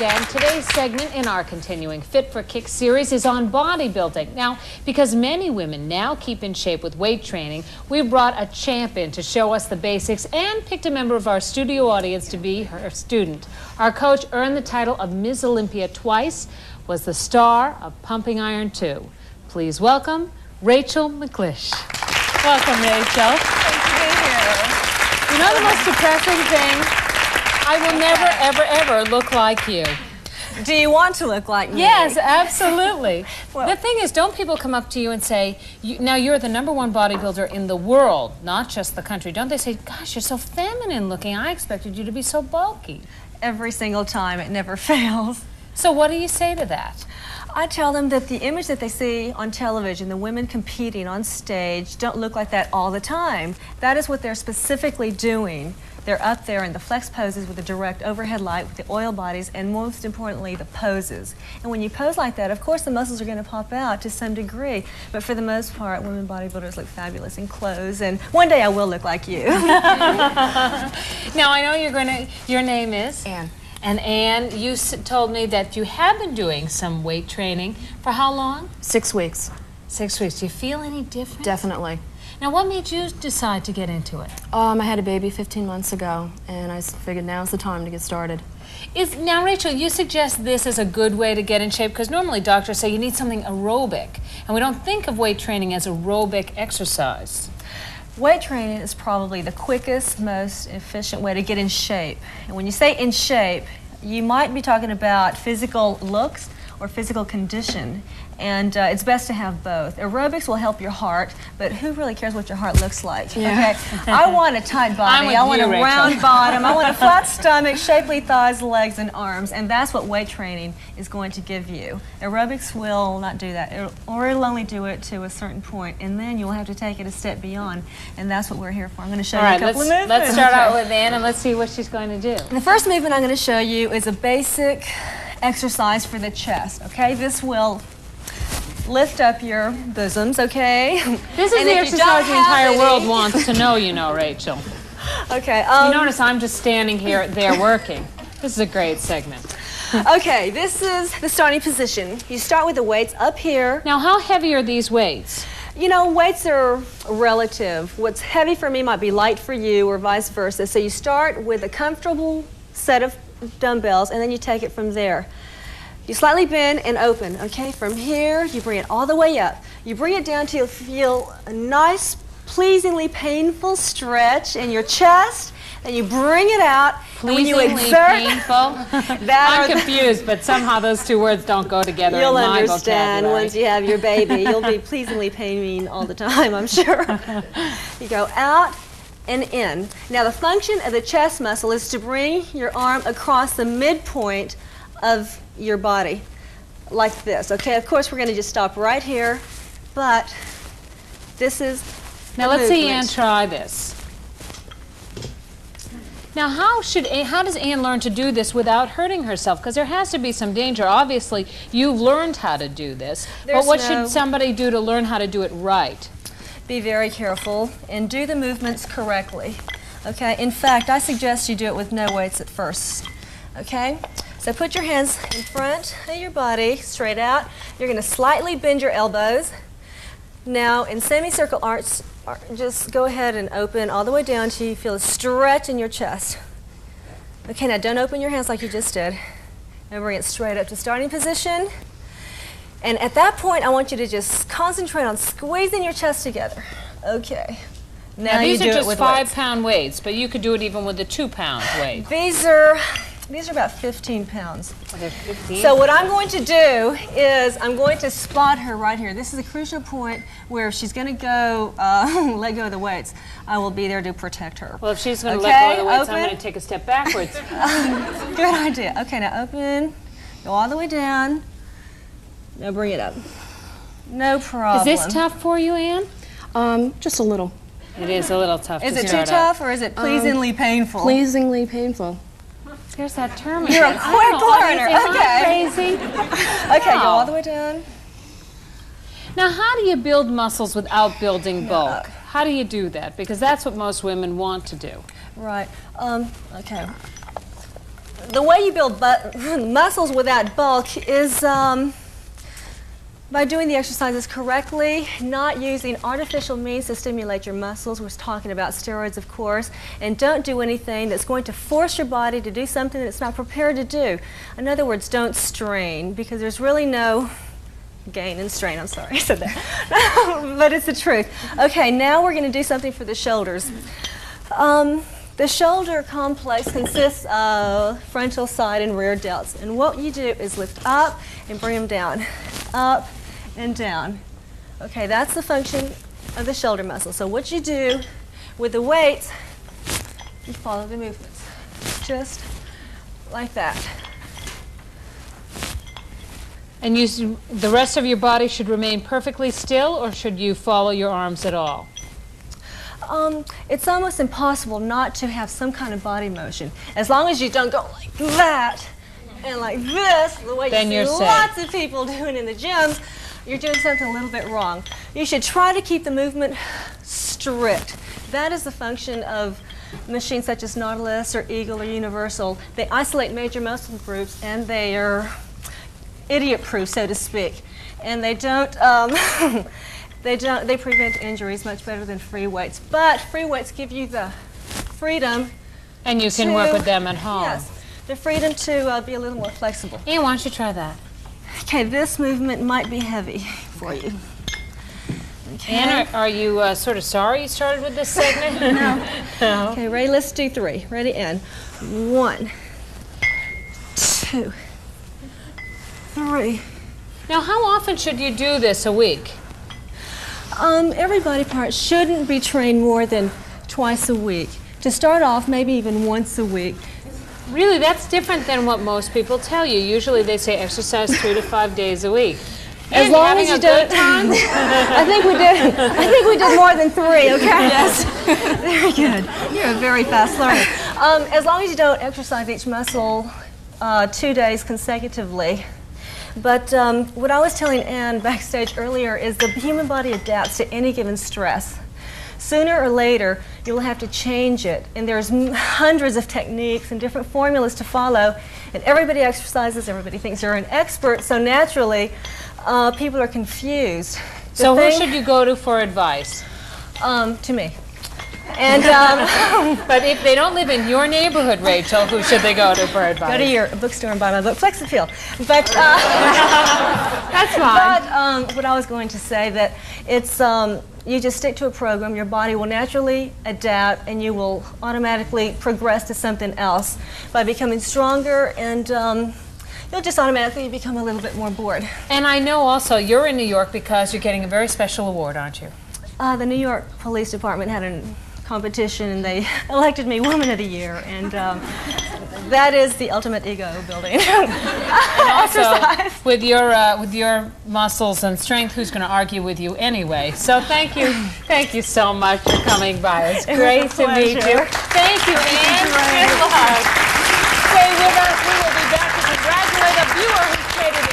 again. Today's segment in our continuing Fit for Kick series is on bodybuilding. Now, because many women now keep in shape with weight training, we brought a champ in to show us the basics and picked a member of our studio audience to be her student. Our coach earned the title of Ms. Olympia twice, was the star of Pumping Iron 2. Please welcome Rachel McLish. Welcome, Rachel. Thanks for being here. You know the most depressing thing? I will never, ever, ever look like you. Do you want to look like me? Yes, absolutely. Well, the thing is, don't people come up to you and say, now you're the #1 bodybuilder in the world, not just the country. Don't they say, gosh, you're so feminine looking. I expected you to be so bulky. every single time. It never fails. So what do you say to that? I tell them that the image that they see on television, the women competing on stage, don't look like that all the time. That is what they're specifically doing. They're up there in the flex poses with the direct overhead light, with the oil bodies, and most importantly, the poses. And when you pose like that, of course, the muscles are going to pop out to some degree. But for the most part, women bodybuilders look fabulous in clothes. And one day I will look like you. Now, I know your name is? Anne. And Anne, you told me that you have been doing some weight training. For how long? 6 weeks. 6 weeks. Do you feel any different? Definitely. Now, what made you decide to get into it? I had a baby 15 months ago, and I figured now's the time to get started. Now, Rachel, you suggest this is a good way to get in shape, because normally doctors say you need something aerobic, and we don't think of weight training as aerobic exercise. Weight training is probably the quickest, most efficient way to get in shape. And when you say in shape, you might be talking about physical looks or physical condition. And it's best to have both. Aerobics will help your heart, but who really cares what your heart looks like? Yeah. Okay, I want a tight body, I want a round bottom, I want a flat stomach, shapely thighs, legs, and arms, and that's what weight training is going to give you. Aerobics will not do that, or it'll only do it to a certain point, and then you'll have to take it a step beyond, and that's what we're here for. I'm going to show you a couple of movements. Let's start out with Anne, and let's see what she's going to do. The first movement I'm going to show you is a basic exercise for the chest, okay? This will lift up your bosoms, okay? This is the exercise the entire world wants to know, you know, Rachel. Okay. You notice I'm just standing here, there working. This is a great segment. Okay, this is the starting position. You start with the weights up here. Now, how heavy are these weights? You know, weights are relative. What's heavy for me might be light for you, or vice versa. So you start with a comfortable set of dumbbells, and then you take it from there. You slightly bend and open, okay? From here, you bring it all the way up. You bring it down till you feel a nice, pleasingly painful stretch in your chest, and you bring it out. Pleasingly and when you exert, painful? I'm confused, but somehow those two words don't go together You'll in my understand vocabulary. once you have your baby. You'll be pleasingly paining all the time, I'm sure. You go out and in. Now, the function of the chest muscle is to bring your arm across the midpoint of your body, like this, okay? Of course, we're going to just stop right here, but this is Now, let's see Anne try this. Now, how does Anne learn to do this without hurting herself? Because there has to be some danger. Obviously, you've learned how to do this, but what should somebody do to learn how to do it right? Be very careful and do the movements correctly, okay? In fact, I suggest you do it with no weights at first, okay? So put your hands in front of your body, straight out. You're going to slightly bend your elbows. Now, in semicircle arcs, just go ahead and open all the way down till you feel a stretch in your chest. Okay, now don't open your hands like you just did. Now bring it straight up to starting position. And at that point, I want you to just concentrate on squeezing your chest together. Okay. Now these you are do just it with 5-pound weights, but you could do it even with a 2-pound weight. These are about 15 pounds. Oh, they're 15? So what I'm going to do is I'm going to spot her right here. This is a crucial point where if she's going to go let go of the weights, I will be there to protect her. Well, if she's going to let go of the weights, I'm going to take a step backwards. Good idea. Okay, now open, go all the way down. Now bring it up. No problem. Is this tough for you, Anne? Just a little. It is a little tough. Is it too tough, or is it pleasingly painful? Pleasingly painful. There's that term. You're a quick learner. Okay. Crazy. Okay, go all the way down. Now, how do you build muscles without building bulk? How do you do that? Because that's what most women want to do. Right. Okay. the way you build muscles without bulk is by doing the exercises correctly, not using artificial means to stimulate your muscles. We're talking about steroids, of course, and don't do anything that's going to force your body to do something that it's not prepared to do. In other words, don't strain, because there's really no gain in strain. I'm sorry I said that, but it's the truth. Okay, now we're going to do something for the shoulders. The shoulder complex consists of frontal, side, and rear delts. And what you do is lift up and bring them down, up and down. Okay, that's the function of the shoulder muscle. So what you do with the weights, you follow the movements, just like that. And the rest of your body should remain perfectly still, or should you follow your arms at all? It's almost impossible not to have some kind of body motion. As long as you don't go like that and like this, the way then you see safe. Lots of people doing in the gyms, you're doing something a little bit wrong. You should try to keep the movement strict. That is the function of machines such as Nautilus or Eagle or Universal. They isolate major muscle groups, and they are idiot-proof, so to speak. And they don't, they prevent injuries much better than free weights. But free weights give you the freedom. And you can work with them at home. Yes, the freedom to be a little more flexible. Ian, why don't you try that? Okay, this movement might be heavy for you. Okay. Ann, are you sort of sorry you started with this segment? No. Okay, ready? Let's do 3. Ready, and 1, 2, 3. Now, how often should you do this a week? Every body part shouldn't be trained more than twice a week. To start off, maybe even once a week. Really, that's different than what most people tell you. Usually they say exercise 3 to 5 days a week. As long as you don't. I think we did more than 3. Okay. Yes. Very good. You're a very fast learner. As long as you don't exercise each muscle 2 days consecutively. But what I was telling Ann backstage earlier is the human body adapts to any given stress. Sooner or later, you'll have to change it, and there's hundreds of techniques and different formulas to follow, and everybody exercises, everybody thinks they're an expert, so naturally, people are confused. So who should you go to for advice? To me. And but if they don't live in your neighborhood, Rachel, who should they go to for advice? Go to your bookstore and buy my book, Flex Appeal. But that's fine. But what I was going to say that it's you just stick to a program. Your body will naturally adapt, and you will automatically progress to something else by becoming stronger, and you'll just automatically become a little bit more bored. And I know also you're in New York because you're getting a very special award, aren't you? The New York Police Department had a competition, and they elected me Woman of the Year, and that is the ultimate ego building. And also, with your muscles and strength, who's going to argue with you anyway? So thank you so much for coming by. It's great to meet you. Thank you, Ann. Good luck. Stay with us. We will be back to congratulate a viewer who traded